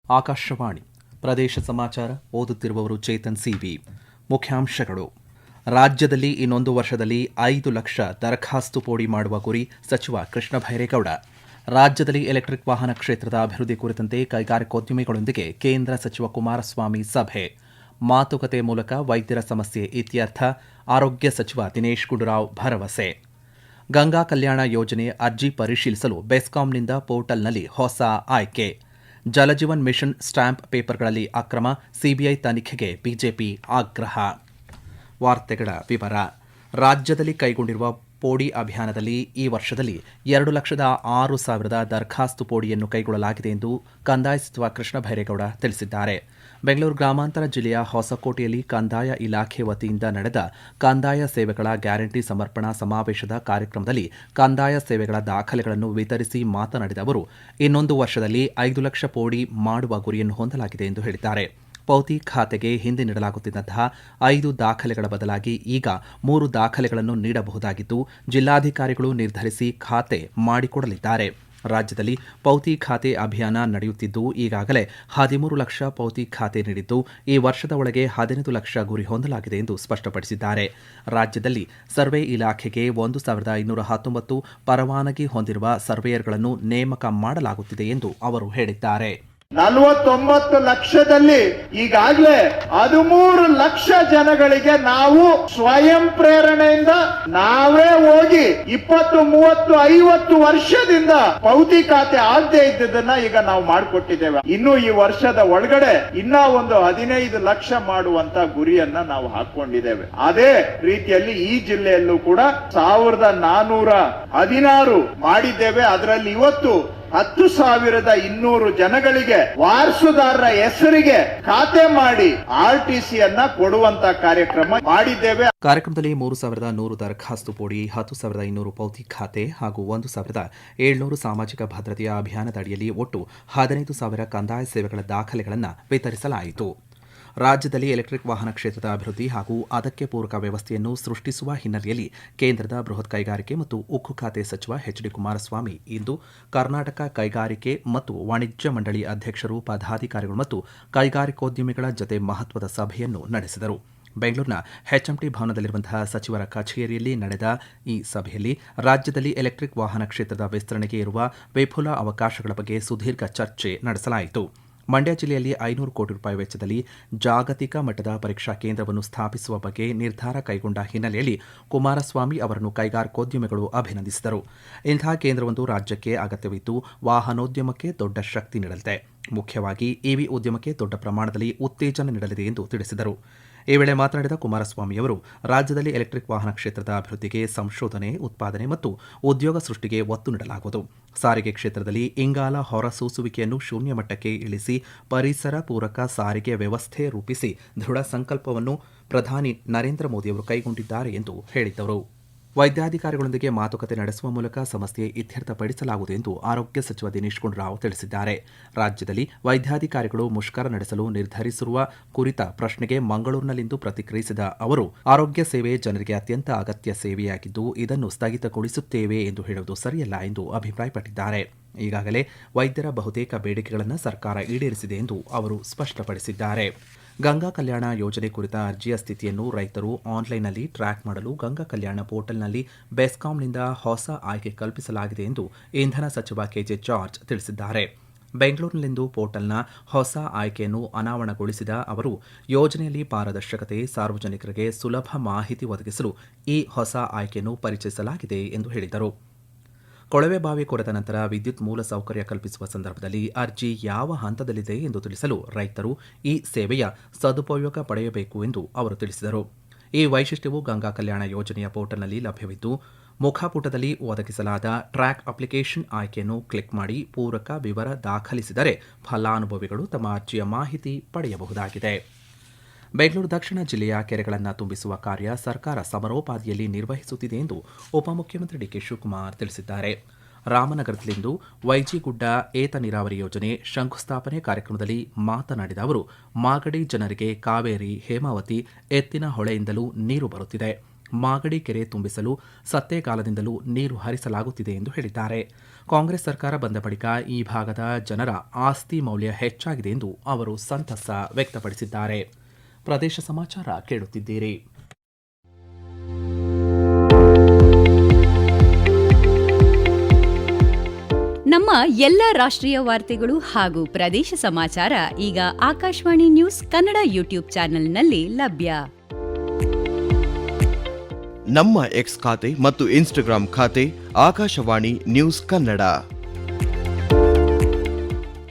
ಆಕಾಶವಾಣಿ ಪ್ರದೇಶ ಸಮಾಚಾರ ಓದುತ್ತಿರುವವರು ಚೇತನ್ ಸಿವಿ. ಮುಖ್ಯಾಂಶಗಳು. ರಾಜ್ಯದಲ್ಲಿ ಇನ್ನೊಂದು ವರ್ಷದಲ್ಲಿ 5 ಲಕ್ಷ ದರಖಾಸ್ತು ಪೋಡಿ ಮಾಡುವ ಗುರಿ ಸಚಿವ ಕೃಷ್ಣ ಬೈರೇಗೌಡ. ರಾಜ್ಯದಲ್ಲಿ ಎಲೆಕ್ಟ್ರಿಕ್ ವಾಹನ ಕ್ಷೇತ್ರದ ಅಭಿವೃದ್ಧಿ ಕುರಿತಂತೆ ಕೈಗಾರಿಕೋದ್ಯಮಿಗಳೊಂದಿಗೆ ಕೇಂದ್ರ ಸಚಿವ ಕುಮಾರಸ್ವಾಮಿ ಸಭೆ. ಮಾತುಕತೆ ಮೂಲಕ ವೈದ್ಯರ ಸಮಸ್ಯೆ ಇತ್ಯರ್ಥ, ಆರೋಗ್ಯ ಸಚಿವ ದಿನೇಶ್ ಗುಂಡೂರಾವ್ ಭರವಸೆ. ಗಂಗಾ ಕಲ್ಯಾಣ ಯೋಜನೆ ಅರ್ಜಿ ಪರಿಶೀಲಿಸಲು ಬೆಸ್ಕಾಂನಿಂದ ಪೋರ್ಟಲ್ನಲ್ಲಿ ಹೊಸ ಆಯ್ಕೆ. ಜಲಜೀವನ್ ಮಿಷನ್ ಸ್ಟ್ಯಾಂಪ್ ಪೇಪರ್ಗಳಲ್ಲಿ ಅಕ್ರಮ, ಸಿಬಿಐ ತನಿಖೆಗೆ ಬಿಜೆಪಿ ಆಗ್ರಹ. ವಾರ್ತೆಗಳ ವಿವರ. ರಾಜ್ಯದಲ್ಲಿ ಕೈಗೊಂಡಿರುವ ಪೋಡಿ ಅಭಿಯಾನದಲ್ಲಿ ಈ ವರ್ಷದಲ್ಲಿ 2,06,000 ದರಖಾಸ್ತು ಪೋಡಿಯನ್ನು ಕೈಗೊಳ್ಳಲಾಗಿದೆ ಎಂದು ಕಂದಾಯ ಸಚಿವ ಕೃಷ್ಣ ಬೈರೇಗೌಡ ತಿಳಿಸಿದ್ದಾರೆ. ಬೆಂಗಳೂರು ಗ್ರಾಮಾಂತರ ಜಿಲ್ಲೆಯ ಹೊಸಕೋಟೆಯಲ್ಲಿ ಕಂದಾಯ ಇಲಾಖೆ ವತಿಯಿಂದ ನಡೆದ ಕಂದಾಯ ಸೇವೆಗಳ ಗ್ಯಾರಂಟಿ ಸಮರ್ಪಣಾ ಸಮಾವೇಶದ ಕಾರ್ಯಕ್ರಮದಲ್ಲಿ ಕಂದಾಯ ಸೇವೆಗಳ ದಾಖಲೆಗಳನ್ನು ವಿತರಿಸಿ ಮಾತನಾಡಿದ ಅವರು, ಇನ್ನೊಂದು ವರ್ಷದಲ್ಲಿ 5 ಲಕ್ಷ ಪೋಡಿ ಮಾಡುವ ಗುರಿಯನ್ನು ಹೊಂದಲಾಗಿದೆ ಎಂದು ಹೇಳಿದ್ದಾರೆ. ಪೌತಿ ಖಾತೆಗೆ ಹಿಂದೆ ನೀಡಲಾಗುತ್ತಿದ್ದಂತಹ 5 ದಾಖಲೆಗಳ ಬದಲಾಗಿ ಈಗ 3 ದಾಖಲೆಗಳನ್ನು ನೀಡಬಹುದಾಗಿದ್ದು, ಜಿಲ್ಲಾಧಿಕಾರಿಗಳು ನಿರ್ಧರಿಸಿ ಖಾತೆ ಮಾಡಿಕೊಡಲಿದ್ದಾರೆ. ರಾಜ್ಯದಲ್ಲಿ ಪೌತಿ ಖಾತೆ ಅಭಿಯಾನ ನಡೆಯುತ್ತಿದ್ದು, ಈಗಾಗಲೇ 13 ಲಕ್ಷ ಪೌತಿ ಖಾತೆ ನೀಡಿದ್ದು, ಈ ವರ್ಷದ ಒಳಗೆ 15 ಲಕ್ಷ ಗುರಿ ಹೊಂದಲಾಗಿದೆ ಎಂದು ಸ್ಪಷ್ಟಪಡಿಸಿದ್ದಾರೆ. ರಾಜ್ಯದಲ್ಲಿ ಸರ್ವೆ ಇಲಾಖೆಗೆ 1,219 ಪರವಾನಗಿ ಹೊಂದಿರುವ ಸರ್ವೇಯರ್ಗಳನ್ನು ನೇಮಕ ಮಾಡಲಾಗುತ್ತಿದೆ ಎಂದು ಅವರು ಹೇಳಿದ್ದಾರೆ. 49 ಲಕ್ಷದಲ್ಲಿ ಈಗಾಗಲೇ 13 ಲಕ್ಷ ಜನಗಳಿಗೆ ನಾವು ಸ್ವಯಂ ಪ್ರೇರಣೆಯಿಂದ ನಾವೇ ಹೋಗಿ 20, 30, 50 ವರ್ಷದಿಂದ ಪೌತಿ ಖಾತೆ ಆಗದೆ ಇದ್ದದನ್ನ ಈಗ ನಾವು ಮಾಡಿಕೊಟ್ಟಿದ್ದೇವೆ. ಇನ್ನು ಈ ವರ್ಷದ ಒಳಗಡೆ ಇನ್ನ ಒಂದು 15 ಲಕ್ಷ ಮಾಡುವಂತ ಗುರಿಯನ್ನ ನಾವು ಹಾಕೊಂಡಿದ್ದೇವೆ. ಅದೇ ರೀತಿಯಲ್ಲಿ ಈ ಜಿಲ್ಲೆಯಲ್ಲೂ ಕೂಡ 1,416 ಮಾಡಿದ್ದೇವೆ. ಅದರಲ್ಲಿ ಇವತ್ತು 10,200 ಜನಗಳಿಗೆ ವಾರಸುದಾರರ ಹೆಸರಿಗೆ ಖಾತೆ ಮಾಡಿ ಆರ್ಟಿಸಿ ಅನ್ನ ಕೊಡುವಂತ ಕಾರ್ಯಕ್ರಮ ಮಾಡಿದ್ದೇವೆ. ಕಾರ್ಯಕ್ರಮದಲ್ಲಿ 3,100 ದರಖಾಸ್ತು ಪೋಡಿ, 10,200 ಪೌತಿ ಖಾತೆ ಹಾಗೂ 1,700 ಸಾಮಾಜಿಕ ಭದ್ರತೆಯ ಅಭಿಯಾನದ ಅಡಿಯಲ್ಲಿ ಒಟ್ಟು 15,000 ಕಂದಾಯ ಸೇವೆಗಳ ದಾಖಲೆಗಳನ್ನು ವಿತರಿಸಲಾಯಿತು. ರಾಜ್ಯದಲ್ಲಿ ಎಲೆಕ್ಟ್ರಿಕ್ ವಾಹನ ಕ್ಷೇತ್ರದ ಅಭಿವೃದ್ಧಿ ಹಾಗೂ ಅದಕ್ಕೆ ಪೂರಕ ವ್ಯವಸ್ಥೆಯನ್ನು ಸೃಷ್ಟಿಸುವ ಹಿನ್ನೆಲೆಯಲ್ಲಿ ಕೇಂದ್ರದ ಬೃಹತ್ ಕೈಗಾರಿಕೆ ಮತ್ತು ಉಕ್ಕು ಖಾತೆ ಸಚಿವ ಎಚ್.ಡಿ. ಕುಮಾರಸ್ವಾಮಿ ಇಂದು ಕರ್ನಾಟಕ ಕೈಗಾರಿಕೆ ಮತ್ತು ವಾಣಿಜ್ಯ ಮಂಡಳಿ ಅಧ್ಯಕ್ಷರು, ಪದಾಧಿಕಾರಿಗಳು ಮತ್ತು ಕೈಗಾರಿಕೋದ್ಯಮಿಗಳ ಜತೆ ಮಹತ್ವದ ಸಭೆಯನ್ನು ನಡೆಸಿದರು. ಬೆಂಗಳೂರಿನ ಎಚ್ಎಂಟಿ ಭವನದಲ್ಲಿರುವಂತಹ ಸಚಿವರ ಕಚೇರಿಯಲ್ಲಿ ನಡೆದ ಈ ಸಭೆಯಲ್ಲಿ ರಾಜ್ಯದಲ್ಲಿ ಎಲೆಕ್ಟ್ರಿಕ್ ವಾಹನ ಕ್ಷೇತ್ರದ ವಿಸ್ತರಣೆಗೆ ಇರುವ ವಿಪುಲ ಅವಕಾಶಗಳ ಬಗ್ಗೆ ಸುದೀರ್ಘ ಚರ್ಚೆ ನಡೆಸಲಾಯಿತು. ಮಂಡ್ಯ ಜಿಲ್ಲೆಯಲ್ಲಿ 500 ಕೋಟಿ ರೂಪಾಯಿ ವೆಚ್ಚದಲ್ಲಿ ಜಾಗತಿಕ ಮಟ್ಟದ ಪರೀಕ್ಷಾ ಕೇಂದ್ರವನ್ನು ಸ್ಥಾಪಿಸುವ ಬಗ್ಗೆ ನಿರ್ಧಾರ ಕೈಗೊಂಡ ಹಿನ್ನೆಲೆಯಲ್ಲಿ ಕುಮಾರಸ್ವಾಮಿ ಅವರನ್ನು ಕೈಗಾರಿಕೋದ್ಯಮಿಗಳು ಅಭಿನಂದಿಸಿದರು. ಇಂತಹ ಕೇಂದ್ರವೊಂದು ರಾಜ್ಯಕ್ಕೆ ಅಗತ್ಯವಿದ್ದು, ವಾಹನೋದ್ಯಮಕ್ಕೆ ದೊಡ್ಡ ಶಕ್ತಿ ನೀಡಲಿದೆ. ಮುಖ್ಯವಾಗಿ ಇವಿ ಉದ್ಯಮಕ್ಕೆ ದೊಡ್ಡ ಪ್ರಮಾಣದಲ್ಲಿ ಉತ್ತೇಜನ ನೀಡಲಿದೆ ಎಂದು ತಿಳಿಸಿದರು. ಈ ವೇಳೆ ಮಾತನಾಡಿದ ಕುಮಾರಸ್ವಾಮಿ ಅವರು, ರಾಜ್ಯದಲ್ಲಿ ಎಲೆಕ್ಟ್ರಿಕ್ ವಾಹನ ಕ್ಷೇತ್ರದ ಅಭಿವೃದ್ಧಿಗೆ ಸಂಶೋಧನೆ, ಉತ್ಪಾದನೆ ಮತ್ತು ಉದ್ಯೋಗ ಸೃಷ್ಟಿಗೆ ಒತ್ತು ನೀಡಲಾಗುವುದು. ಸಾರಿಗೆ ಕ್ಷೇತ್ರದಲ್ಲಿ ಇಂಗಾಲ ಹೊರಸೂಸುವಿಕೆಯನ್ನು ಶೂನ್ಯ ಮಟ್ಟಕ್ಕೆ ಇಳಿಸಿ ಪರಿಸರ ಪೂರಕ ಸಾರಿಗೆ ವ್ಯವಸ್ಥೆ ರೂಪಿಸಿ ದೃಢ ಸಂಕಲ್ಪವನ್ನು ಪ್ರಧಾನಿ ನರೇಂದ್ರ ಮೋದಿಯವರು ಕೈಗೊಂಡಿದ್ದಾರೆ ಎಂದು ಹೇಳಿದರು. ವೈದ್ಯಾಧಿಕಾರಿಗಳೊಂದಿಗೆ ಮಾತುಕತೆ ನಡೆಸುವ ಮೂಲಕ ಸಮಸ್ಯೆ ಇತ್ಯರ್ಥಪಡಿಸಲಾಗುವುದು ಎಂದು ಆರೋಗ್ಯ ಸಚಿವ ದಿನೇಶ್ ಗುಂಡೂರಾವ್ ತಿಳಿಸಿದ್ದಾರೆ. ರಾಜ್ಯದಲ್ಲಿ ವೈದ್ಯಾಧಿಕಾರಿಗಳು ಮುಷ್ಕರ ನಡೆಸಲು ನಿರ್ಧರಿಸಿರುವ ಕುರಿತ ಪ್ರಶ್ನೆಗೆ ಮಂಗಳೂರಿನಲ್ಲಿಂದು ಪ್ರತಿಕ್ರಿಯಿಸಿದ ಅವರು, ಆರೋಗ್ಯ ಸೇವೆ ಜನರಿಗೆ ಅತ್ಯಂತ ಅಗತ್ಯ ಸೇವೆಯಾಗಿದ್ದು, ಇದನ್ನು ಸ್ಥಗಿತಗೊಳಿಸುತ್ತೇವೆ ಎಂದು ಹೇಳುವುದು ಸರಿಯಲ್ಲ ಎಂದು ಅಭಿಪ್ರಾಯಪಟ್ಟಿದ್ದಾರೆ. ಈಗಾಗಲೇ ವೈದ್ಯರ ಬಹುತೇಕ ಬೇಡಿಕೆಗಳನ್ನು ಸರ್ಕಾರ ಈಡೇರಿಸಿದೆ ಎಂದು ಅವರು ಸ್ಪಷ್ಟಪಡಿಸಿದ್ದಾರೆ. ಗಂಗಾ ಕಲ್ಯಾಣ ಯೋಜನೆ ಕುರಿತ ಅರ್ಜಿಯ ಸ್ಥಿತಿಯನ್ನು ರೈತರು ಆನ್ಲೈನ್ನಲ್ಲಿ ಟ್ರ್ಯಾಕ್ ಮಾಡಲು ಗಂಗಾ ಕಲ್ಯಾಣ ಪೋರ್ಟಲ್ನಲ್ಲಿ ಬೆಸ್ಕಾಂನಿಂದ ಹೊಸ ಆಯ್ಕೆ ಕಲ್ಪಿಸಲಾಗಿದೆ ಎಂದು ಇಂಧನ ಸಚಿವ ಕೆಜೆ ಜಾರ್ಜ್ ತಿಳಿಸಿದ್ದಾರೆ. ಬೆಂಗಳೂರಿನಲ್ಲಿಂದು ಪೋರ್ಟಲ್ನ ಹೊಸ ಆಯ್ಕೆಯನ್ನು ಅನಾವರಣಗೊಳಿಸಿದ ಅವರು, ಯೋಜನೆಯಲ್ಲಿ ಪಾರದರ್ಶಕತೆ, ಸಾರ್ವಜನಿಕರಿಗೆ ಸುಲಭ ಮಾಹಿತಿ ಒದಗಿಸಲು ಈ ಹೊಸ ಆಯ್ಕೆಯನ್ನು ಪರಿಚಯಿಸಲಾಗಿದೆ ಎಂದು ಹೇಳಿದರು. ಕೊಳವೆ ಬಾವಿ ಕೊರೆದ ನಂತರ ವಿದ್ಯುತ್ ಮೂಲ ಸೌಕರ್ಯ ಕಲ್ಪಿಸುವ ಸಂದರ್ಭದಲ್ಲಿ ಅರ್ಜಿ ಯಾವ ಹಂತದಲ್ಲಿದೆ ಎಂದು ತಿಳಿಸಲು ರೈತರು ಈ ಸೇವೆಯ ಸದುಪಯೋಗ ಪಡೆಯಬೇಕು ಎಂದು ಅವರು ತಿಳಿಸಿದರು. ಈ ವೈಶಿಷ್ಟ್ಯವು ಗಂಗಾ ಕಲ್ಯಾಣ ಯೋಜನೆಯ ಪೋರ್ಟಲ್ನಲ್ಲಿ ಲಭ್ಯವಿದ್ದು, ಮುಖಪುಟದಲ್ಲಿ ಒದಗಿಸಲಾದ ಟ್ರ್ಯಾಕ್ ಅಪ್ಲಿಕೇಶನ್ ಆಯ್ಕೆಯನ್ನು ಕ್ಲಿಕ್ ಮಾಡಿ ಪೂರಕ ವಿವರ ದಾಖಲಿಸಿದರೆ ಫಲಾನುಭವಿಗಳು ತಮ್ಮ ಅರ್ಜಿಯ ಮಾಹಿತಿ ಪಡೆಯಬಹುದಾಗಿದೆ. ಬೆಂಗಳೂರು ದಕ್ಷಿಣ ಜಿಲ್ಲೆಯ ಕೆರೆಗಳನ್ನು ತುಂಬಿಸುವ ಕಾರ್ಯ ಸರ್ಕಾರ ಸಮರೋಪಾದಿಯಲ್ಲಿ ನಿರ್ವಹಿಸುತ್ತಿದೆ ಎಂದು ಉಪಮುಖ್ಯಮಂತ್ರಿ ಡಿಕೆ ಶಿವಕುಮಾರ್ ತಿಳಿಸಿದ್ದಾರೆ. ರಾಮನಗರದಲ್ಲಿಂದು ವೈಜಿಗುಡ್ಡ ಏತ ನೀರಾವರಿ ಯೋಜನೆ ಶಂಕುಸ್ಥಾಪನೆ ಕಾರ್ಯಕ್ರಮದಲ್ಲಿ ಮಾತನಾಡಿದ ಅವರು, ಮಾಗಡಿ ಜನರಿಗೆ ಕಾವೇರಿ, ಹೇಮಾವತಿ, ಎತ್ತಿನ ಹೊಳೆಯಿಂದಲೂ ನೀರು ಬರುತ್ತಿದೆ. ಮಾಗಡಿ ಕೆರೆ ತುಂಬಿಸಲು ಸತ್ತೇಗಾಲದಿಂದಲೂ ನೀರು ಹರಿಸಲಾಗುತ್ತಿದೆ ಎಂದು ಹೇಳಿದ್ದಾರೆ. ಕಾಂಗ್ರೆಸ್ ಸರ್ಕಾರ ಬಂದ ಬಳಿಕ ಈ ಭಾಗದ ಜನರ ಆಸ್ತಿ ಮೌಲ್ಯ ಹೆಚ್ಚಾಗಿದೆ ಎಂದು ಅವರು ಸಂತಸ ವ್ಯಕ್ತಪಡಿಸಿದ್ದಾರೆ. ಪ್ರದೇಶ ಸಮಾಚಾರ ಕೇಳುತ್ತಿದ್ದೀರಿ. ನಮ್ಮ ಎಲ್ಲ ರಾಷ್ಟ್ರೀಯ ವಾರ್ತೆಗಳು ಹಾಗೂ ಪ್ರದೇಶ ಸಮಾಚಾರ ಈಗ ಆಕಾಶವಾಣಿ ನ್ಯೂಸ್ ಕನ್ನಡ ಯೂಟ್ಯೂಬ್ ಚಾನೆಲ್ನಲ್ಲಿ ಲಭ್ಯ. ನಮ್ಮ ಎಕ್ಸ್ ಖಾತೆ ಮತ್ತು ಇನ್ಸ್ಟಾಗ್ರಾಂ ಖಾತೆ ಆಕಾಶವಾಣಿ ನ್ಯೂಸ್ ಕನ್ನಡ.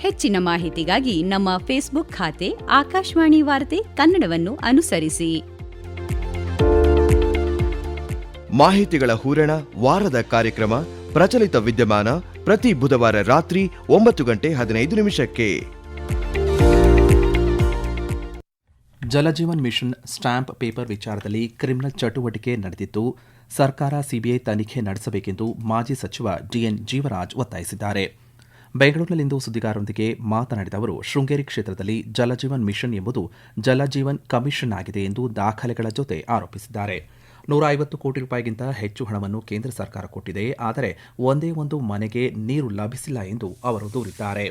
ಹೆಚ್ಚಿನ ಮಾಹಿತಿಗಾಗಿ ನಮ್ಮ ಫೇಸ್ಬುಕ್ ಖಾತೆ ಆಕಾಶವಾಣಿ ವಾರ್ತೆ ಕನ್ನಡವನ್ನು ಅನುಸರಿಸಿ. ಮಾಹಿತಿಗಳ ಹೂರಣ, ವಾರದ ಕಾರ್ಯಕ್ರಮ, ಪ್ರಚಲಿತ ವಿದ್ಯಮಾನ ಪ್ರತಿ ಬುಧವಾರ ರಾತ್ರಿ 9:15 ಜಲಜೀವನ್ ಮಿಷನ್ ಸ್ಟಾಂಪ್ ಪೇಪರ್ ವಿಚಾರದಲ್ಲಿ ಕ್ರಿಮಿನಲ್ ಚಟುವಟಿಕೆ ನಡೆದಿದ್ದು, ಸರ್ಕಾರ ಸಿಬಿಐ ತನಿಖೆ ನಡೆಸಬೇಕೆಂದು ಮಾಜಿ ಸಚಿವ ಡಿಎನ್ ಜೀವರಾಜ್ ಒತ್ತಾಯಿಸಿದ್ದಾರೆ. ಬೆಂಗಳೂರಿನಲ್ಲಿಂದು ಸುದ್ದಿಗಾರರೊಂದಿಗೆ ಮಾತನಾಡಿದ ಅವರು, ಶೃಂಗೇರಿ ಕ್ಷೇತ್ರದಲ್ಲಿ ಜಲಜೀವನ್ ಮಿಷನ್ ಎಂಬುದು ಜಲಜೀವನ್ ಕಮಿಷನ್ ಆಗಿದೆ ಎಂದು ದಾಖಲೆಗಳ ಜೊತೆ ಆರೋಪಿಸಿದ್ದಾರೆ. 150 ಕೋಟಿ ರೂಪಾಯಿಗಿಂತ ಹೆಚ್ಚು ಹಣವನ್ನು ಕೇಂದ್ರ ಸರ್ಕಾರ ಕೊಟ್ಟಿದೆ, ಆದರೆ ಒಂದೇ ಒಂದು ಮನೆಗೆ ನೀರು ಲಭಿಸಿಲ್ಲ ಎಂದು ಅವರು ದೂರಿದ್ದಾರೆ.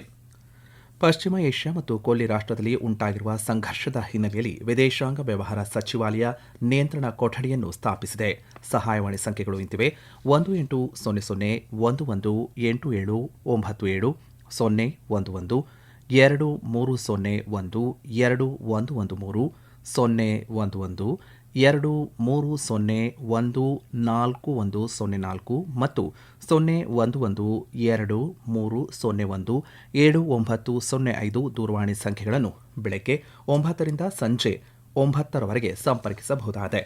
ಪಶ್ಚಿಮ ಏಷ್ಯಾ ಮತ್ತು ಕೊಲ್ಲಿ ರಾಷ್ಟ್ರದಲ್ಲಿ ಉಂಟಾಗಿರುವ ಸಂಘರ್ಷದ ಹಿನ್ನೆಲೆಯಲ್ಲಿ ವಿದೇಶಾಂಗ ವ್ಯವಹಾರ ಸಚಿವಾಲಯ ನಿಯಂತ್ರಣ ಕೊಠಡಿಯನ್ನು ಸ್ಥಾಪಿಸಿದೆ. ಸಹಾಯವಾಣಿ ಸಂಖ್ಯೆಗಳು ಇಂತಿವೆ: 1800118797 011 2301 2113 011 23014104 ಮತ್ತು 011230179005 ದೂರವಾಣಿ ಸಂಖ್ಯೆಗಳನ್ನು ಬೆಳಗ್ಗೆ 9 ರಿಂದ ಸಂಜೆ 9 ರವರೆಗೆ ಸಂಪರ್ಕಿಸಬಹುದಾಗಿದೆ.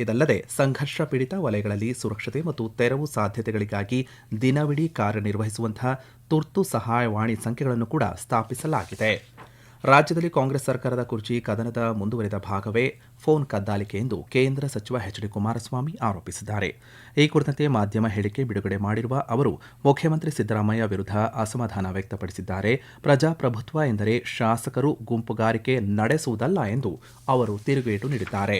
ಇದಲ್ಲದೆ ಸಂಘರ್ಷ ಪೀಡಿತ ವಲಯಗಳಲ್ಲಿ ಸುರಕ್ಷತೆ ಮತ್ತು ತೆರವು ಸಾಧ್ಯತೆಗಳಿಗಾಗಿ ದಿನವಿಡೀ ಕಾರ್ಯನಿರ್ವಹಿಸುವಂತಹ ತುರ್ತು ಸಹಾಯವಾಣಿ ಸಂಖ್ಯೆಗಳನ್ನು ಕೂಡ ಸ್ಥಾಪಿಸಲಾಗಿದೆ. ರಾಜ್ಯದಲ್ಲಿ ಕಾಂಗ್ರೆಸ್ ಸರ್ಕಾರದ ಕುರ್ಚಿ ಕದನದ ಮುಂದುವರಿದ ಭಾಗವೇ ಫೋನ್ ಕದ್ದಾಲಿಕೆ ಎಂದು ಕೇಂದ್ರ ಸಚಿವ ಎಚ್ ಡಿ ಕುಮಾರಸ್ವಾಮಿ ಆರೋಪಿಸಿದ್ದಾರೆ. ಈ ಕುರಿತಂತೆ ಮಾಧ್ಯಮ ಹೇಳಿಕೆ ಬಿಡುಗಡೆ ಮಾಡಿರುವ ಅವರು, ಮುಖ್ಯಮಂತ್ರಿ ಸಿದ್ದರಾಮಯ್ಯ ವಿರುದ್ಧ ಅಸಮಾಧಾನ ವ್ಯಕ್ತಪಡಿಸಿದ್ದಾರೆ. ಪ್ರಜಾಪ್ರಭುತ್ವ ಎಂದರೆ ಶಾಸಕರು ಗುಂಪುಗಾರಿಕೆ ನಡೆಸುವುದಲ್ಲ ಎಂದು ಅವರು ತಿರುಗೇಟು ನೀಡಿದ್ದಾರೆ.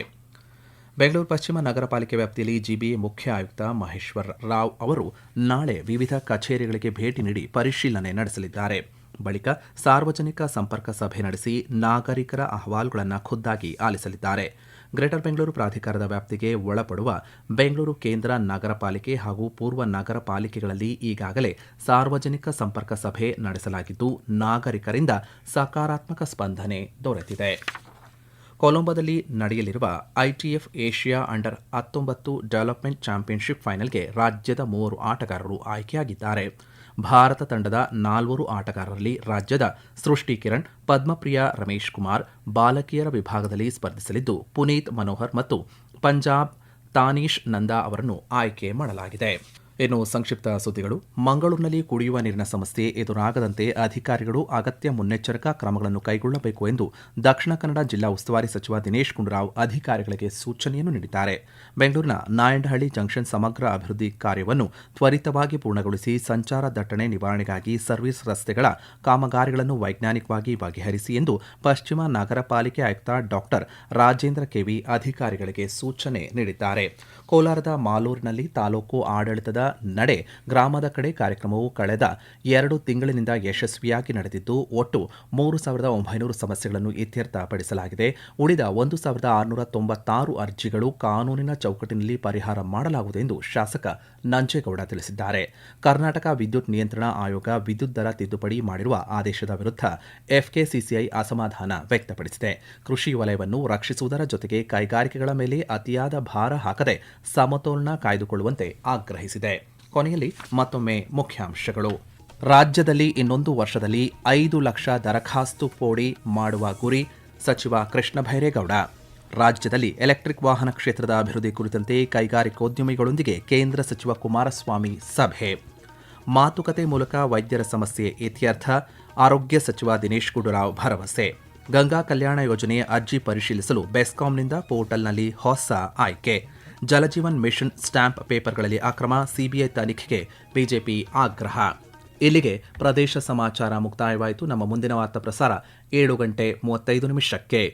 ಬೆಂಗಳೂರು ಪಶ್ಚಿಮ ನಗರ ಪಾಲಿಕೆ ವ್ಯಾಪ್ತಿಯಲ್ಲಿ ಜಿಬಿಎ ಮುಖ್ಯ ಆಯುಕ್ತ ಮಹೇಶ್ವರ್ ರಾವ್ ಅವರು ನಾಳೆ ವಿವಿಧ ಕಚೇರಿಗಳಿಗೆ ಭೇಟಿ ನೀಡಿ ಪರಿಶೀಲನೆ ನಡೆಸಲಿದ್ದಾರೆ. ಬಳಿಕ ಸಾರ್ವಜನಿಕ ಸಂಪರ್ಕ ಸಭೆ ನಡೆಸಿ ನಾಗರಿಕರ ಅಹವಾಲುಗಳನ್ನು ಖುದ್ದಾಗಿ ಆಲಿಸಲಿದ್ದಾರೆ. ಗ್ರೇಟರ್ ಬೆಂಗಳೂರು ಪ್ರಾಧಿಕಾರದ ವ್ಯಾಪ್ತಿಗೆ ಒಳಪಡುವ ಬೆಂಗಳೂರು ಕೇಂದ್ರ ನಗರ ಪಾಲಿಕೆ ಹಾಗೂ ಪೂರ್ವ ನಗರ ಪಾಲಿಕೆಗಳಲ್ಲಿ ಈಗಾಗಲೇ ಸಾರ್ವಜನಿಕ ಸಂಪರ್ಕ ಸಭೆ ನಡೆಸಲಾಗಿದ್ದು, ನಾಗರಿಕರಿಂದ ಸಕಾರಾತ್ಮಕ ಸ್ಪಂದನೆ ದೊರೆತಿದೆ. ಕೊಲಂಬೋದಲ್ಲಿ ನಡೆಯಲಿರುವ ITF Asia under 19 development championship ಫೈನಲ್ಗೆ ರಾಜ್ಯದ 3 ಆಟಗಾರರು ಆಯ್ಕೆಯಾಗಿದ್ದಾರೆ. ಭಾರತ ತಂಡದ 4 ಆಟಗಾರರಲ್ಲಿ ರಾಜ್ಯದ ಸೃಷ್ಟಿ ಕಿರಣ್, ಪದ್ಮಪ್ರಿಯಾ ರಮೇಶ್ ಕುಮಾರ್ ಬಾಲಕಿಯರ ವಿಭಾಗದಲ್ಲಿ ಸ್ಪರ್ಧಿಸಲಿದ್ದು, ಪುನೀತ್ ಮನೋಹರ್ ಮತ್ತು ಪಂಜಾಬ್ ತಾನೀಶ್ ನಂದಾ ಅವರನ್ನು ಆಯ್ಕೆ ಮಾಡಲಾಗಿದೆ. ಇನ್ನು ಸಂಕ್ಷಿಪ್ತ ಸುದ್ದಿಗಳು. ಮಂಗಳೂರಿನಲ್ಲಿ ಕುಡಿಯುವ ನೀರಿನ ಸಮಸ್ಯೆ ಎದುರಾಗದಂತೆ ಅಧಿಕಾರಿಗಳು ಅಗತ್ಯ ಮುನ್ನೆಚ್ಚರಿಕಾ ಕ್ರಮಗಳನ್ನು ಕೈಗೊಳ್ಳಬೇಕು ಎಂದು ದಕ್ಷಿಣ ಕನ್ನಡ ಜಿಲ್ಲಾ ಉಸ್ತುವಾರಿ ಸಚಿವ ದಿನೇಶ್ ಗುಂಡೂರಾವ್ ಅಧಿಕಾರಿಗಳಿಗೆ ಸೂಚನೆಯನ್ನು ನೀಡಿದ್ದಾರೆ. ಬೆಂಗಳೂರಿನ ನಾಯಂಡಹಳ್ಳಿ ಜಂಕ್ಷನ್ ಸಮಗ್ರ ಅಭಿವೃದ್ಧಿ ಕಾರ್ಯವನ್ನು ತ್ವರಿತವಾಗಿ ಪೂರ್ಣಗೊಳಿಸಿ ಸಂಚಾರ ದಟ್ಟಣೆ ನಿವಾರಣೆಗಾಗಿ ಸರ್ವಿಸ್ ರಸ್ತೆಗಳ ಕಾಮಗಾರಿಗಳನ್ನು ವೈಜ್ಞಾನಿಕವಾಗಿ ಬಗೆಹರಿಸಿ ಎಂದು ಪಶ್ಚಿಮ ನಗರ ಪಾಲಿಕೆ ಆಯುಕ್ತ ಡಾಕ್ಟರ್ ರಾಜೇಂದ್ರ ಕೆವಿ ಅಧಿಕಾರಿಗಳಿಗೆ ಸೂಚನೆ ನೀಡಿದ್ದಾರೆ. ಕೋಲಾರದ ಮಾಲೂರಿನಲ್ಲಿ ತಾಲೂಕು ಆಡಳಿತದ ನಡೆ ಗ್ರಾಮದ ಕಡೆ ಕಾರ್ಯಕ್ರಮವು ಕಳೆದ 2 ತಿಂಗಳಿನಿಂದ ಯಶಸ್ವಿಯಾಗಿ ನಡೆದಿದ್ದು, ಒಟ್ಟು 3,900 ಸಮಸ್ಯೆಗಳನ್ನು ಇತ್ಯರ್ಥಪಡಿಸಲಾಗಿದೆ. ಉಳಿದ 1,696 ಅರ್ಜಿಗಳು ಕಾನೂನಿನ ಚೌಕಟ್ಟಿನಲ್ಲಿ ಪರಿಹಾರ ಮಾಡಲಾಗುವುದು ಎಂದು ಶಾಸಕ ನಂಜೇಗೌಡ ತಿಳಿಸಿದ್ದಾರೆ. ಕರ್ನಾಟಕ ವಿದ್ಯುತ್ ನಿಯಂತ್ರಣ ಆಯೋಗ ವಿದ್ಯುತ್ ದರ ತಿದ್ದುಪಡಿ ಮಾಡಿರುವ ಆದೇಶದ ವಿರುದ್ಧ ಎಫ್ಕೆಸಿಸಿಐ ಅಸಮಾಧಾನ ವ್ಯಕ್ತಪಡಿಸಿದೆ. ಕೃಷಿ ವಲಯವನ್ನು ರಕ್ಷಿಸುವುದರ ಜೊತೆಗೆ ಕೈಗಾರಿಕೆಗಳ ಮೇಲೆ ಅತಿಯಾದ ಭಾರ ಹಾಕದೆ ಸಮತೋಲನ ಕಾಯ್ದುಕೊಳ್ಳುವಂತೆ ಆಗ್ರಹಿಸಿದೆ. ಕೊನೆಯಲ್ಲಿ ಮತ್ತೊಮ್ಮೆ ಮುಖ್ಯಾಂಶಗಳು. ರಾಜ್ಯದಲ್ಲಿ ಇನ್ನೊಂದು ವರ್ಷದಲ್ಲಿ 5 ಲಕ್ಷ ದರಖಾಸ್ತು ಪೋಡಿ ಮಾಡುವ ಗುರಿ, ಸಚಿವ ಕೃಷ್ಣ ಭೈರೇಗೌಡ. ರಾಜ್ಯದಲ್ಲಿ ಎಲೆಕ್ಟ್ರಿಕ್ ವಾಹನ ಕ್ಷೇತ್ರದ ಅಭಿವೃದ್ಧಿ ಕುರಿತಂತೆ ಕೈಗಾರಿಕೋದ್ಯಮಿಗಳೊಂದಿಗೆ ಕೇಂದ್ರ ಸಚಿವ ಕುಮಾರಸ್ವಾಮಿ ಸಭೆ. ಮಾತುಕತೆ ಮೂಲಕ ವೈದ್ಯರ ಸಮಸ್ಯೆ ಇತ್ಯರ್ಥ, ಆರೋಗ್ಯ ಸಚಿವ ದಿನೇಶ್ ಗುಂಡೂರಾವ್ ಭರವಸೆ. ಗಂಗಾ ಕಲ್ಯಾಣ ಯೋಜನೆ ಅರ್ಜಿ ಪರಿಶೀಲಿಸಲು ಬೆಸ್ಕಾಂನಿಂದ ಪೋರ್ಟಲ್ನಲ್ಲಿ ಹೊಸ ಆಯ್ಕೆ. ಜಲಜೀವನ್ ಮಿಷನ್ ಸ್ಟಾಂಪ್ ಪೇಪರ್ಗಳಲ್ಲಿ ಅಕ್ರಮ, ಸಿಬಿಐ ತನಿಖೆಗೆ ಬಿಜೆಪಿ ಆಗ್ರಹ. ಇಲ್ಲಿಗೆ ಪ್ರದೇಶ ಸಮಾಚಾರ ಮುಕ್ತಾಯವಾಯಿತು. ನಮ್ಮ ಮುಂದಿನ ವಾರ್ತಾ ಪ್ರಸಾರ 7:35